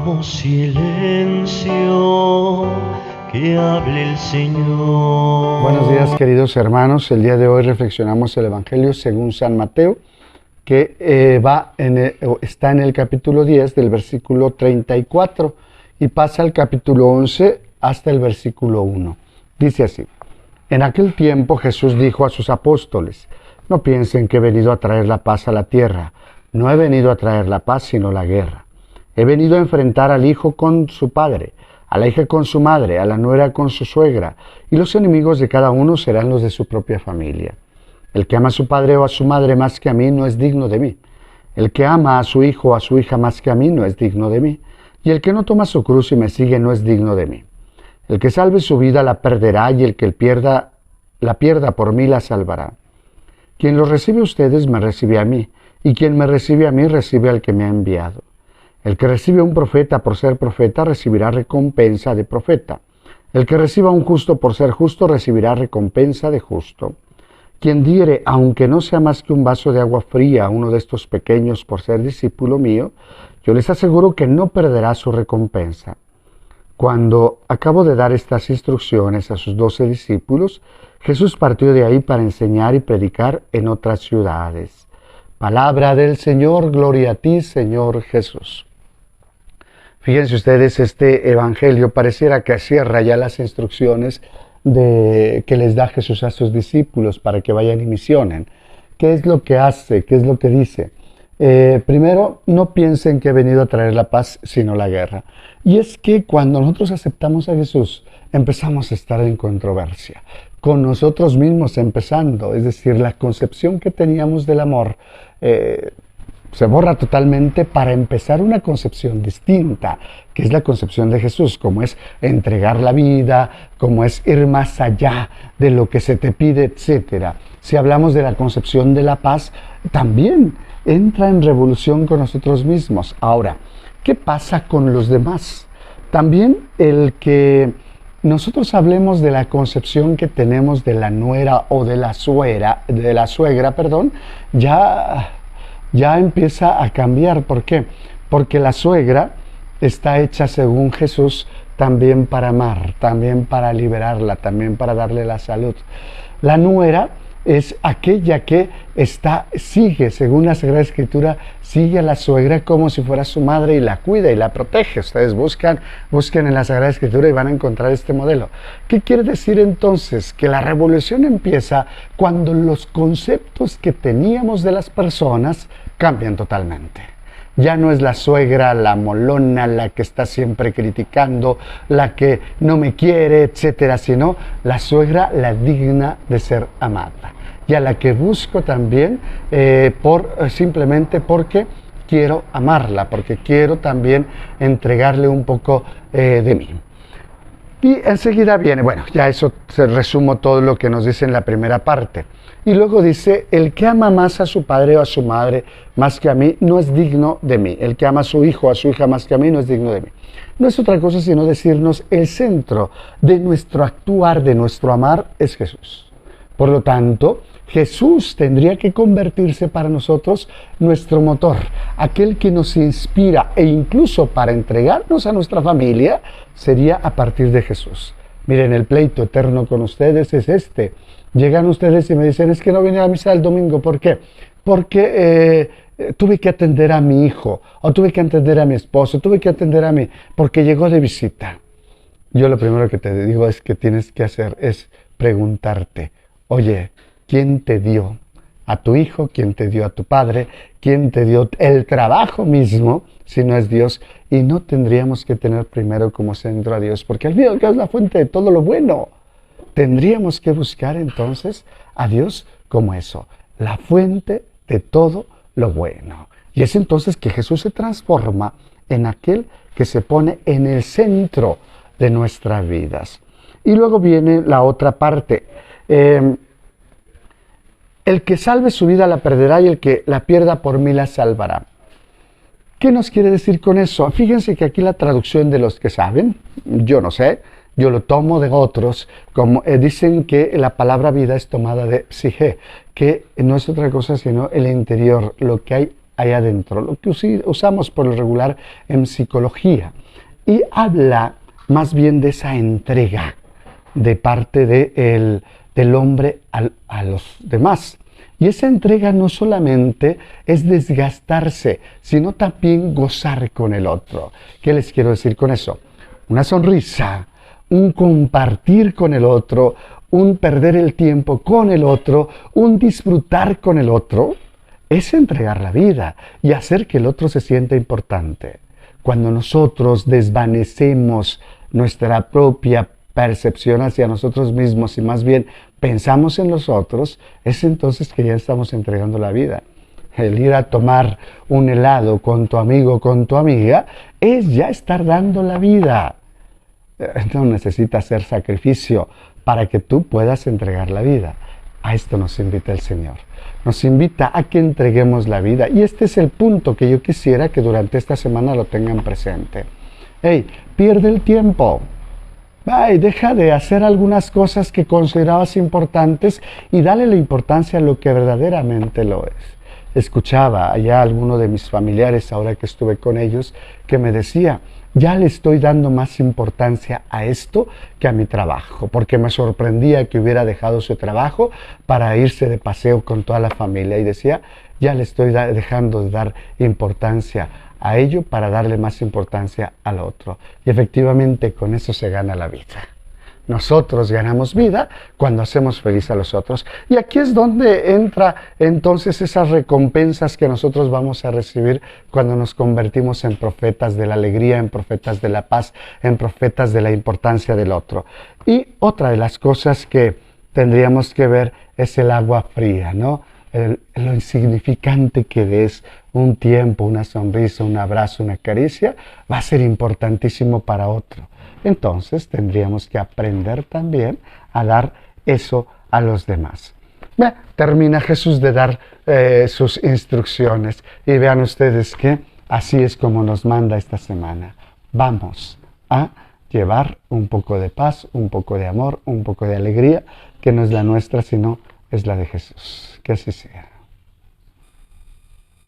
Hagamos silencio, que hable el Señor. Buenos días, queridos hermanos. El día de hoy reflexionamos el Evangelio según San Mateo, que está en el capítulo 10 del versículo 34 y pasa al capítulo 11 hasta el versículo 1. Dice así: En aquel tiempo Jesús dijo a sus apóstoles: No piensen que he venido a traer la paz a la tierra. No he venido a traer la paz, sino la guerra. He venido a enfrentar al hijo con su padre, a la hija con su madre, a la nuera con su suegra, y los enemigos de cada uno serán los de su propia familia. El que ama a su padre o a su madre más que a mí no es digno de mí. El que ama a su hijo o a su hija más que a mí no es digno de mí. Y el que no toma su cruz y me sigue no es digno de mí. El que salve su vida la perderá, y el que la pierda por mí la salvará. Quien los recibe a ustedes me recibe a mí, y quien me recibe a mí recibe al que me ha enviado. El que recibe a un profeta por ser profeta recibirá recompensa de profeta. El que reciba a un justo por ser justo recibirá recompensa de justo. Quien diere, aunque no sea más que un vaso de agua fría a uno de estos pequeños por ser discípulo mío, yo les aseguro que no perderá su recompensa. Cuando acabó de dar estas instrucciones a sus 12 discípulos, Jesús partió de ahí para enseñar y predicar en otras ciudades. Palabra del Señor, gloria a ti, Señor Jesús. Fíjense ustedes, este evangelio pareciera que cierra ya las instrucciones que les da Jesús a sus discípulos para que vayan y misionen. ¿Qué es lo que hace? ¿Qué es lo que dice? Primero, no piensen que he venido a traer la paz, sino la guerra. Y es que cuando nosotros aceptamos a Jesús, empezamos a estar en controversia, con nosotros mismos empezando, es decir, la concepción que teníamos del amor se borra totalmente para empezar una concepción distinta, que es la concepción de Jesús, como es entregar la vida, como es ir más allá de lo que se te pide, etc. Si hablamos de la concepción de la paz, también entra en revolución con nosotros mismos. Ahora, ¿qué pasa con los demás? También el que nosotros hablemos de la concepción que tenemos de la nuera o de la suegra, ya empieza a cambiar. ¿Por qué? Porque la suegra está hecha según Jesús también para amar, también para liberarla, también para darle la salud. La nuera es aquella que sigue, según la Sagrada Escritura, sigue a la suegra como si fuera su madre y la cuida y la protege. Ustedes busquen en la Sagrada Escritura y van a encontrar este modelo. ¿Qué quiere decir entonces? Que la revolución empieza cuando los conceptos que teníamos de las personas cambian totalmente. Ya no es la suegra, la molona, la que está siempre criticando, la que no me quiere, etcétera, sino la suegra, la digna de ser amada. Y a la que busco también simplemente porque quiero amarla, porque quiero también entregarle un poco de mí. Y enseguida viene, ya eso se resumo todo lo que nos dice en la primera parte. Y luego dice: el que ama más a su padre o a su madre más que a mí no es digno de mí. El que ama a su hijo o a su hija más que a mí no es digno de mí. No es otra cosa sino decirnos: el centro de nuestro actuar, de nuestro amar, es Jesús. Por lo tanto, Jesús tendría que convertirse para nosotros nuestro motor, aquel que nos inspira, e incluso para entregarnos a nuestra familia sería a partir de Jesús. Miren, el pleito eterno con ustedes es este. Llegan ustedes y me dicen: es que no vine a la misa el domingo. ¿Por qué? Porque tuve que atender a mi hijo, o tuve que atender a mi esposo, tuve que atender a mí, porque llegó de visita. Yo lo primero que te digo es que tienes que hacer es preguntarte: oye, ¿quién te dio a tu hijo? ¿Quién te dio a tu padre? ¿Quién te dio el trabajo mismo si no es Dios? Y no tendríamos que tener primero como centro a Dios, porque al fin y al cabo es la fuente de todo lo bueno. Tendríamos que buscar entonces a Dios como eso, la fuente de todo lo bueno. Y es entonces que Jesús se transforma en aquel que se pone en el centro de nuestras vidas. Y luego viene la otra parte. El que salve su vida la perderá, y el que la pierda por mí la salvará. ¿Qué nos quiere decir con eso? Fíjense que aquí la traducción de los que saben, yo no sé, yo lo tomo de otros, como dicen que la palabra vida es tomada de psique, que no es otra cosa sino el interior, lo que hay ahí adentro, lo que usamos por lo regular en psicología. Y habla más bien de esa entrega de parte del hombre a los demás. Y esa entrega no solamente es desgastarse, sino también gozar con el otro. ¿Qué les quiero decir con eso? Una sonrisa, un compartir con el otro, un perder el tiempo con el otro, un disfrutar con el otro, es entregar la vida y hacer que el otro se sienta importante. Cuando nosotros desvanecemos nuestra propia percepción hacia nosotros mismos y más bien pensamos en los otros, es entonces que ya estamos entregando la vida. El ir a tomar un helado con tu amigo, con tu amiga, es ya estar dando la vida. No necesita hacer sacrificio para que tú puedas entregar la vida. A esto nos invita el Señor. Nos invita a que entreguemos la vida. Y este es el punto que yo quisiera que durante esta semana lo tengan presente. Hey, pierde el tiempo. Ay, deja de hacer algunas cosas que considerabas importantes y dale la importancia a lo que verdaderamente lo es. Escuchaba allá a alguno de mis familiares, ahora que estuve con ellos, que me decía, ya le estoy dando más importancia a esto que a mi trabajo, porque me sorprendía que hubiera dejado su trabajo para irse de paseo con toda la familia. Y decía, ya le estoy dejando de dar importancia a ello para darle más importancia al otro. Y efectivamente con eso se gana la vida. Nosotros ganamos vida cuando hacemos feliz a los otros. Y aquí es donde entra entonces esas recompensas que nosotros vamos a recibir cuando nos convertimos en profetas de la alegría, en profetas de la paz, en profetas de la importancia del otro. Y otra de las cosas que tendríamos que ver es el agua fría, ¿no? Lo insignificante que es un tiempo, una sonrisa, un abrazo, una caricia, va a ser importantísimo para otro. Entonces tendríamos que aprender también a dar eso a los demás. Termina Jesús de dar sus instrucciones y vean ustedes que así es como nos manda esta semana. Vamos a llevar un poco de paz, un poco de amor, un poco de alegría, que no es la nuestra, sino es la de Jesús. Que así sea.